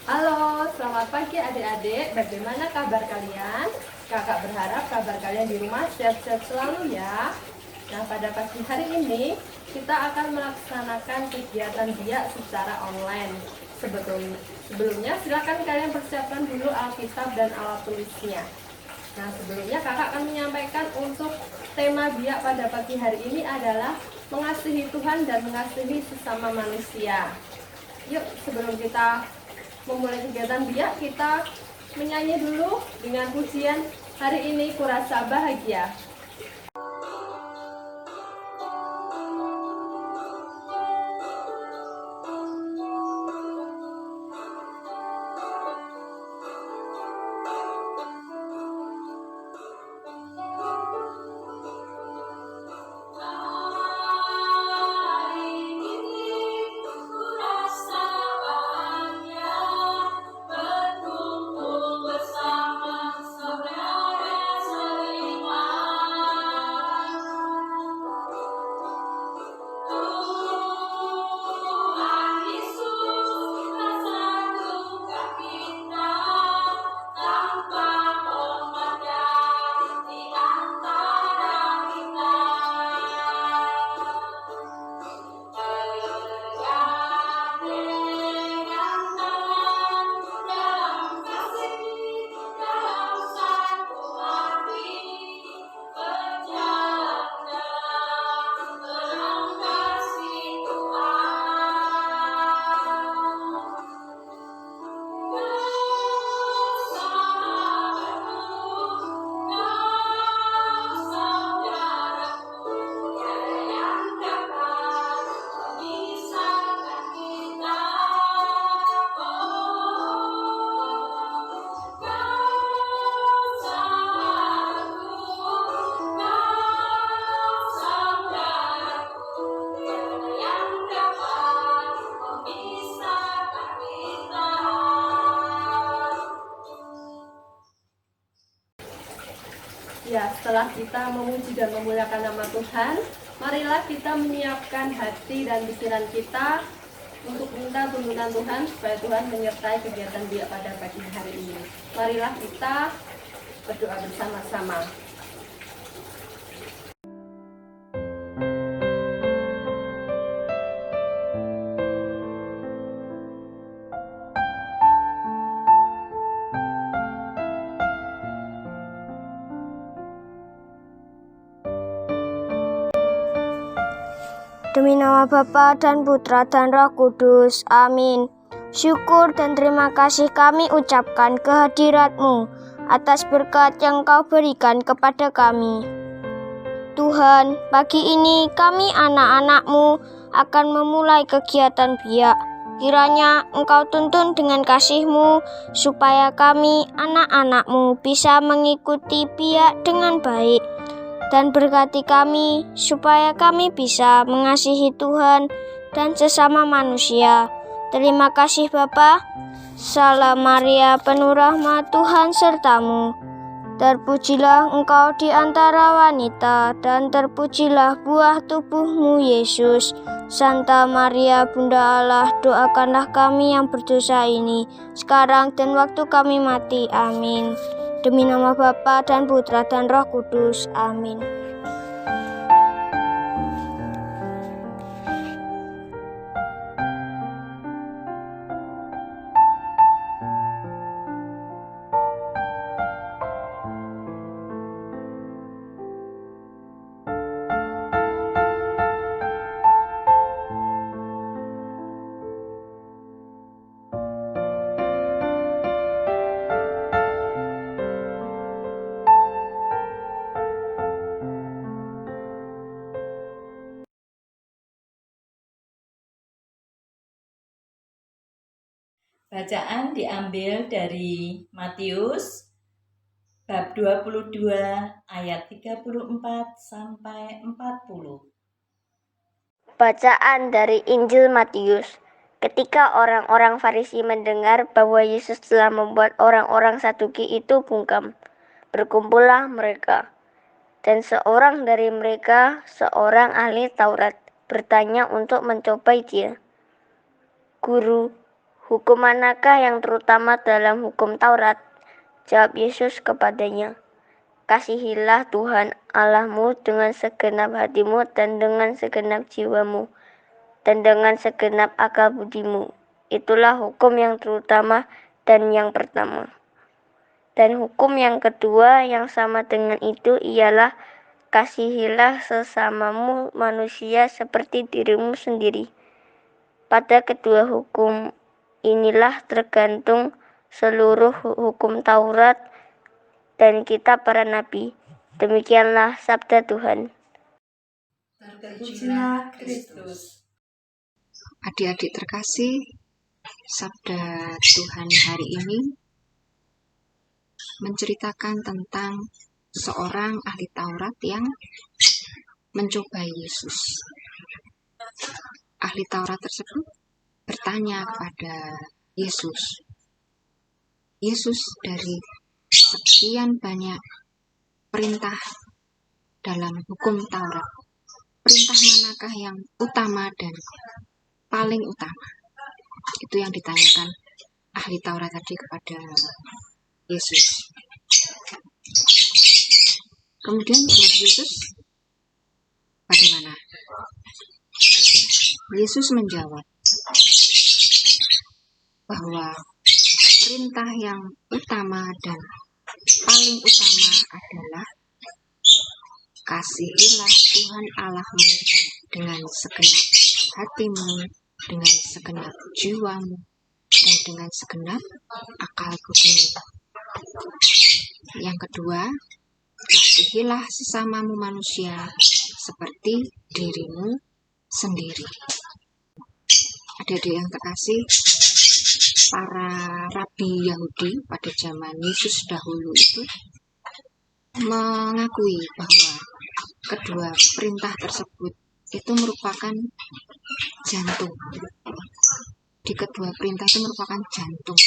Halo, selamat pagi adik-adik. Bagaimana kabar kalian? Kakak berharap kabar kalian di rumah sehat-sehat selalu ya. Nah, pada pagi hari ini kita akan melaksanakan kegiatan biak secara online. Sebelumnya silakan kalian persiapkan dulu Alkitab dan alat tulisnya. Nah, sebelumnya kakak akan menyampaikan untuk tema biak pada pagi hari ini adalah mengasihi Tuhan dan mengasihi sesama manusia. Yuk, sebelum kita memulai kegiatan biak, kita menyanyi dulu dengan pujian hari ini kurasa bahagia. Ya, setelah kita memuji dan memuliakan nama Tuhan, marilah kita menyiapkan hati dan pikiran kita untuk minta tuntunan Tuhan supaya Tuhan menyertai kegiatan biak pada pagi hari ini. Marilah kita berdoa bersama-sama. Demi nama Bapa dan Putra dan Roh Kudus. Amin. Syukur dan terima kasih kami ucapkan kehadirat-Mu atas berkat yang Kau berikan kepada kami. Tuhan, pagi ini kami anak-anak-Mu akan memulai kegiatan biak. Kiranya Engkau tuntun dengan kasih-Mu supaya kami anak-anak-Mu bisa mengikuti biak dengan baik. Dan berkati kami supaya kami bisa mengasihi Tuhan dan sesama manusia. Terima kasih Bapa. Salam Maria, penuh rahmat, Tuhan sertamu. Terpujilah Engkau di antara wanita, dan terpujilah buah tubuhmu Yesus. Santa Maria, Bunda Allah, doakanlah kami yang berdosa ini, sekarang dan waktu kami mati. Amin. Demi nama Bapa dan Putra dan Roh Kudus. Amin. Bacaan diambil dari Matius bab 22 ayat 34 sampai 40. Bacaan dari Injil Matius. Ketika orang-orang Farisi mendengar bahwa Yesus telah membuat orang-orang Saduki itu bungkam, berkumpullah mereka. Dan seorang dari mereka, seorang ahli Taurat, bertanya untuk mencobai dia. Guru, hukum manakah yang terutama dalam hukum Taurat? Jawab Yesus kepadanya. Kasihilah Tuhan Allahmu dengan segenap hatimu dan dengan segenap jiwamu dan dengan segenap akal budimu. Itulah hukum yang terutama dan yang pertama. Dan hukum yang kedua yang sama dengan itu ialah kasihilah sesamamu manusia seperti dirimu sendiri. Pada kedua hukum inilah tergantung seluruh hukum Taurat dan kitab para nabi. Demikianlah sabda Tuhan. Terpujilah Kristus. Adik-adik terkasih, sabda Tuhan hari ini menceritakan tentang seorang ahli Taurat yang mencobai Yesus. Ahli Taurat tersebut bertanya kepada Yesus, Yesus, dari sekian banyak perintah dalam hukum Taurat, perintah manakah yang utama dan paling utama? Itu yang ditanyakan ahli Taurat tadi kepada Yesus. Kemudian jawab Yesus bagaimana? Yesus menjawab bahwa perintah yang utama dan paling utama adalah kasihilah Tuhan Allahmu dengan segenap hatimu, dengan segenap jiwamu, dan dengan segenap akal budimu. Yang kedua, kasihilah sesamamu manusia seperti dirimu sendiri. Adik-adik yang terkasih, para rabi Yahudi pada zaman Yesus dahulu itu mengakui bahwa kedua perintah tersebut itu merupakan jantung. Di kedua perintah itu merupakan jantung,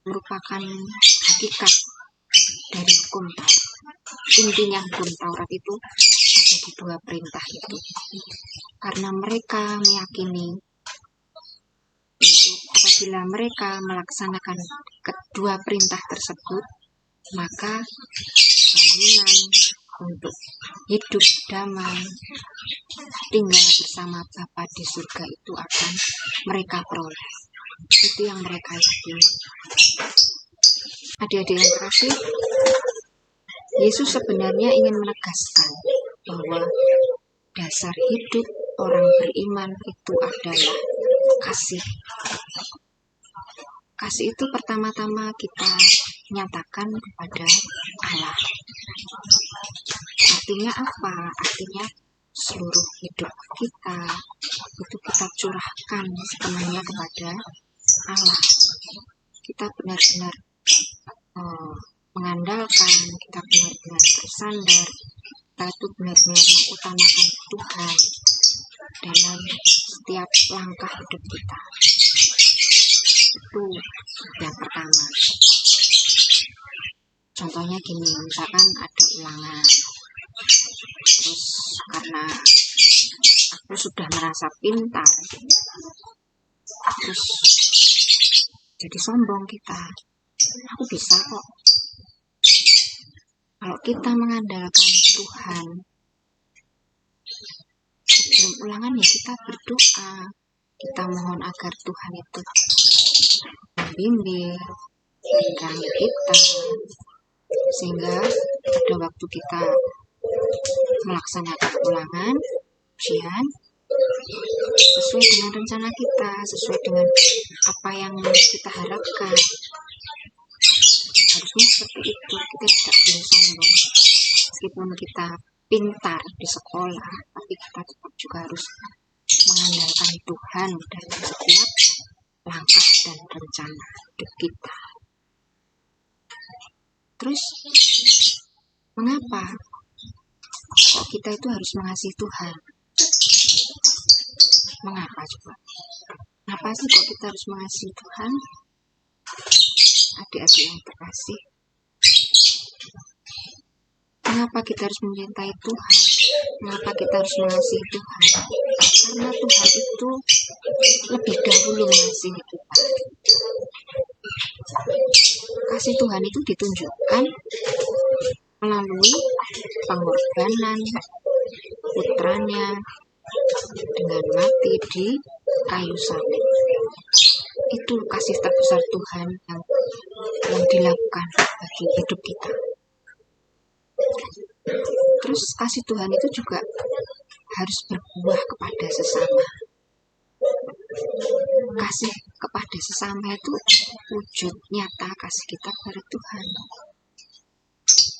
merupakan hakikat dari hukum Taurat. Intinya hukum Taurat itu ada di dua perintah itu. Karena mereka meyakini apabila mereka melaksanakan kedua perintah tersebut, maka jaminan untuk hidup damai, tinggal bersama Bapa di surga itu akan mereka peroleh. Itu yang mereka yakini. Adik-adik yang terkasih, Yesus sebenarnya ingin menegaskan bahwa dasar hidup orang beriman itu adalah kasih. Kasih itu pertama-tama kita nyatakan kepada Allah. Artinya apa? Artinya seluruh hidup kita itu kita curahkan sepenuhnya kepada Allah. Kita benar-benar mengandalkan, kita benar-benar bersandar, kita itu benar-benar mengutamakan Tuhan dalam setiap langkah hidup kita. Itu yang pertama. Contohnya gini, misalkan ada ulangan, terus karena aku sudah merasa pintar, terus jadi sombong kita, aku bisa kok. Kalau kita mengandalkan Tuhan, sebelum ulangan ya kita berdoa, kita mohon agar Tuhan itu membimbing kita, sehingga pada waktu kita melaksanakan ulangan, ujian, sesuai dengan rencana kita, sesuai dengan apa yang kita harapkan. Harusnya seperti itu, kita tidak boleh sombong. Meskipun kita pintar di sekolah, tapi kita tetap juga harus mengandalkan Tuhan dalam setiap langkah dan rencana hidup kita. Terus, mengapa kok kita itu harus mengasihi Tuhan? Mengapa coba? Kenapa sih kok kita harus mengasihi Tuhan? Adik-adik yang terkasih, mengapa kita harus mencintai Tuhan? Mengapa kita harus mengasihi Tuhan? Karena Tuhan itu lebih dahulu mengasihi kita. Kasih Tuhan itu ditunjukkan melalui pengorbanan putranya dengan mati di kayu salib. Itu kasih terbesar Tuhan yang dilakukan bagi hidup kita. Terus kasih Tuhan itu juga harus berbuah kepada sesama. Kasih kepada sesama itu wujud nyata kasih kita kepada Tuhan.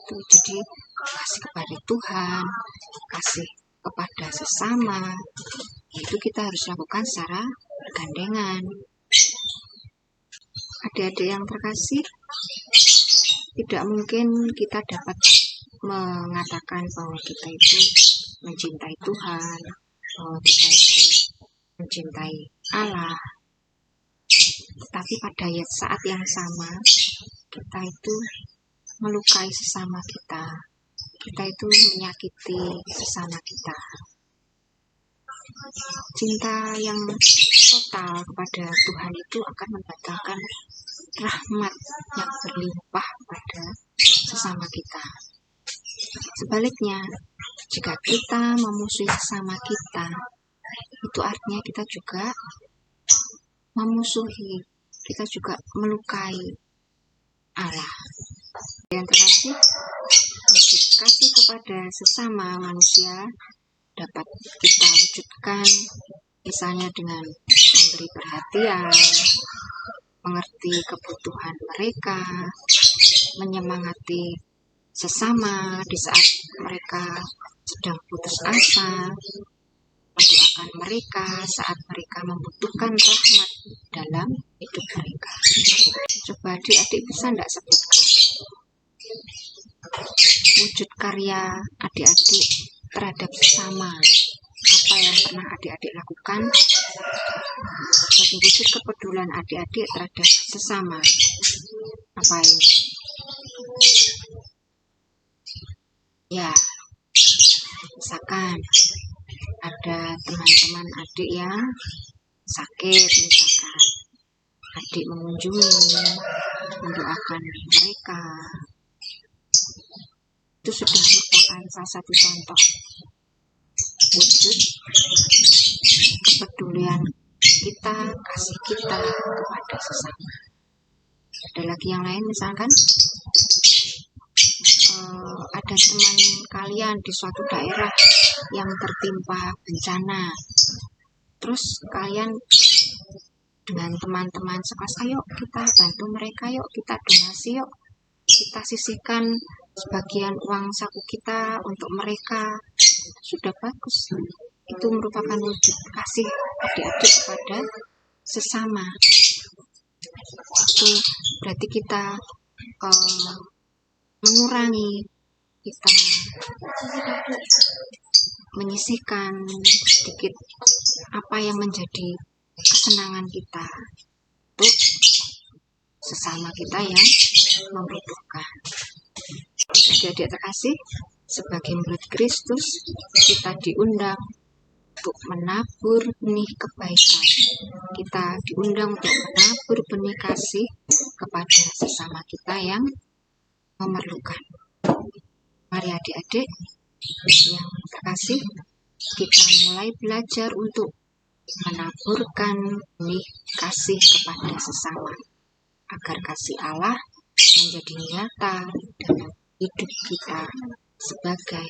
Jadi kasih kepada Tuhan, kasih kepada sesama, itu kita harus lakukan secara bergandengan. Adik-adik yang terkasih, tidak mungkin kita dapat mengatakan bahwa kita itu mencintai Tuhan, bahwa kita itu mencintai Allah. Tapi pada saat yang sama, kita itu melukai sesama kita. Kita itu menyakiti sesama kita. Cinta yang total kepada Tuhan itu akan mendatangkan rahmat yang berlimpah pada sesama kita. Sebaliknya, jika kita memusuhi sesama kita, itu artinya kita juga memusuhi, kita juga melukai Allah. Yang terkasih, wujud kasih kepada sesama manusia dapat kita wujudkan misalnya dengan memberi perhatian, mengerti kebutuhan mereka, menyemangati sesama di saat mereka sedang putus asa, mendoakan mereka saat mereka membutuhkan rahmat dalam hidup mereka. Coba adik-adik bisa enggak sebutkan wujud karya adik-adik terhadap sesama? Apa yang pernah adik-adik lakukan sebagai wujud kepedulian adik-adik terhadap sesama? Apa ini? Ya, misalkan ada teman-teman adik yang sakit, misalkan adik mengunjungi, mendoakan mereka. Itu sudah merupakan salah satu contoh wujud kepedulian kita, kasih kita kepada sesama. Ada lagi yang lain, misalkan ada teman kalian di suatu daerah yang tertimpa bencana, terus kalian dengan teman-teman sekelas, ayo kita bantu mereka, yuk kita donasi, yuk kita sisihkan sebagian uang saku kita untuk mereka. Sudah bagus, itu merupakan wujud kasih adik-adik kepada sesama. Itu berarti kita mengurangi, kita menyisihkan sedikit apa yang menjadi kesenangan kita untuk sesama kita yang membutuhkan. Adik-adik terkasih, sebagai murid Kristus, kita diundang untuk menabur benih kebaikan. Kita diundang untuk menabur benih kasih kepada sesama kita yang memerlukan. Mari adik-adik yang terkasih, kita mulai belajar untuk menaburkan benih kasih kepada sesama, agar kasih Allah menjadi nyata dalam hidup kita sebagai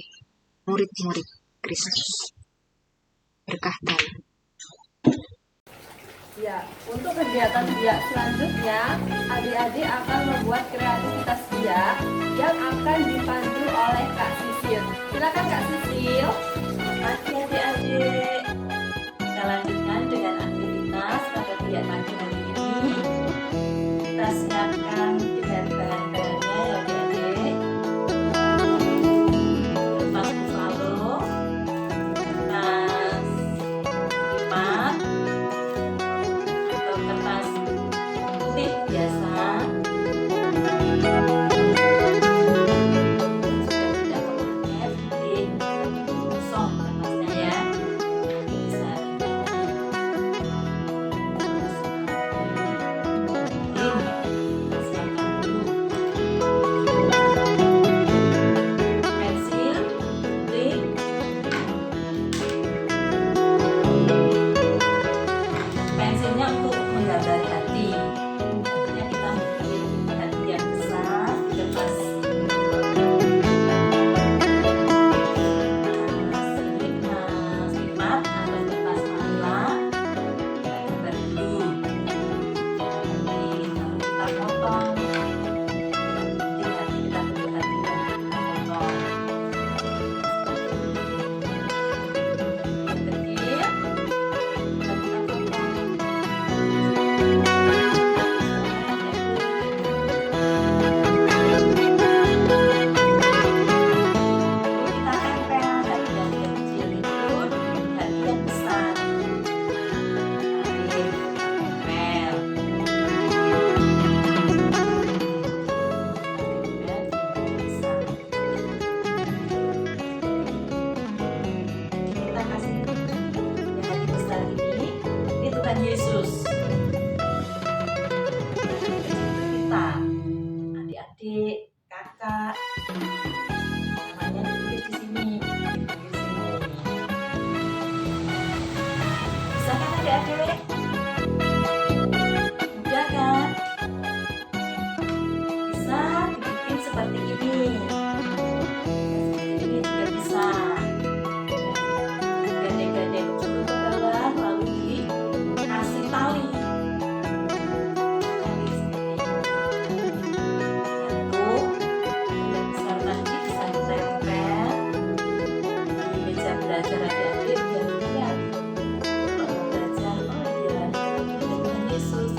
murid-murid Kristus. Berkah dan Ya, untuk kegiatan dia selanjutnya, adik-adik akan membuat kreativitas dia yang akan dipandu oleh Kak Sisil. Silakan Kak Sisil. Makasih adik-adik. Kita lanjutkan dengan aktivitas pada kegiatan hari ini. kita siapkan dengan bahan-bahannya ya adik-adik. Kertas buffalo, kertas lipat atau kertas putih biasa. Pensilnya untuk menggambar hati. Artinya kita bikin hati yang besar di kertas lipat atau kertas manila. Kita gambar dulu. Nanti kalau kita potong, nanti hati kita bentuk hati dan kita potong. Kecil. Yesus kita, adik-adik, kakak, namanya ditulis di sini. Bisa kan adik-adik? Mudah kan? Bisa dibikin seperti ini. Seperti ini juga bisa. Gade-gade dulu ke bawah, lalu dikasih tali. Tali seperti ini. Satu, yang besar tadi bisa ditempel di meja belajar adik-adik biar lihat. Kalau mau belajar, oh iya, ini Tuhan Yesus.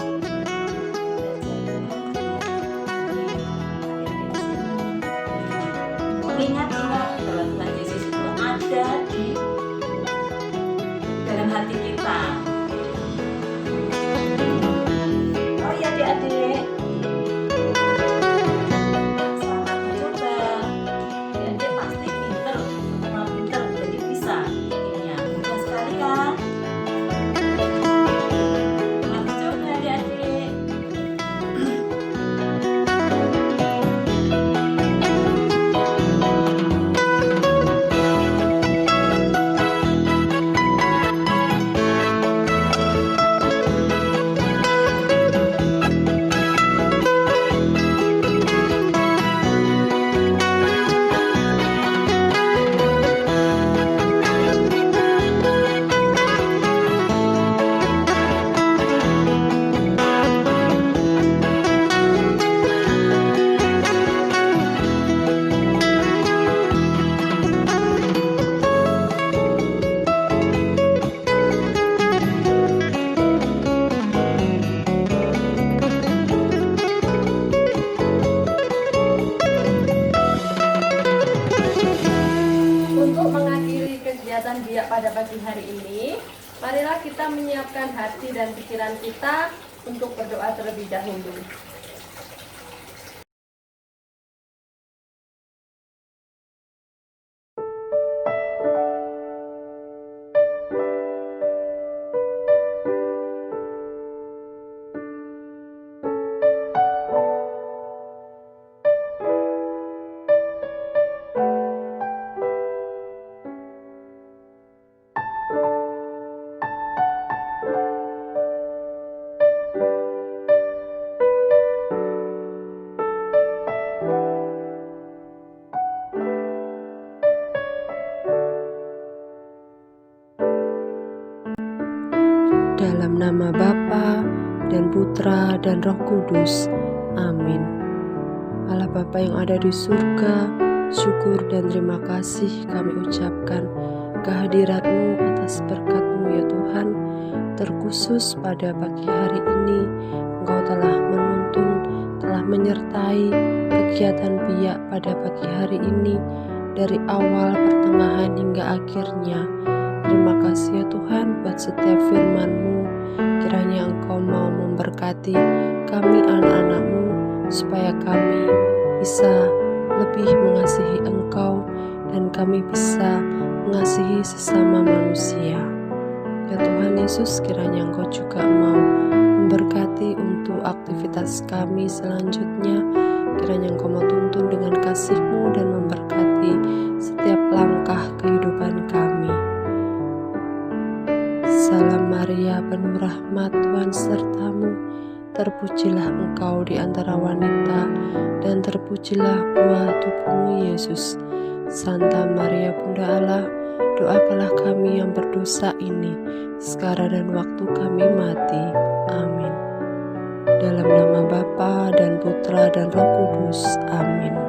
Ingat-ingat bahwa Tuhan Yesus itu ada di dalam hati kita. Oh iya adik-adik, selamat mencoba. Adik-adik pasti pinter, semua pinter, jadi bisa bikinnya. Mudah sekali kan? Selamat mencoba adik-adik. Untuk mengakhiri kegiatan biak pada pagi hari ini, marilah kita menyiapkan hati dan pikiran kita untuk berdoa terlebih dahulu. Dalam nama Bapa dan Putra dan Roh Kudus. Amin. Allah Bapa yang ada di surga, syukur dan terima kasih kami ucapkan kehadirat-Mu atas berkat-Mu ya Tuhan, terkhusus pada pagi hari ini Engkau telah menuntun, telah menyertai kegiatan Biak pada pagi hari ini, dari awal, pertengahan, hingga akhirnya. Terima kasih ya Tuhan buat setiap firman-Mu. Kiranya Engkau mau memberkati kami anak-anak-Mu, supaya kami bisa lebih mengasihi Engkau dan kami bisa mengasihi sesama manusia. Ya Tuhan Yesus, kiranya Engkau juga mau memberkati untuk aktivitas kami selanjutnya. Kiranya Engkau mau tuntun dengan kasih-Mu dan memberkati setiap langkah kehidupan kami. Salam Maria, penuh rahmat, Tuhan serta-Mu. Terpujilah Engkau di antara wanita, dan terpujilah buah tubuh-Mu Yesus. Santa Maria Bunda Allah, doakanlah kami yang berdosa ini, sekarang dan waktu kami mati. Amin. Dalam nama Bapa dan Putra dan Roh Kudus. Amin.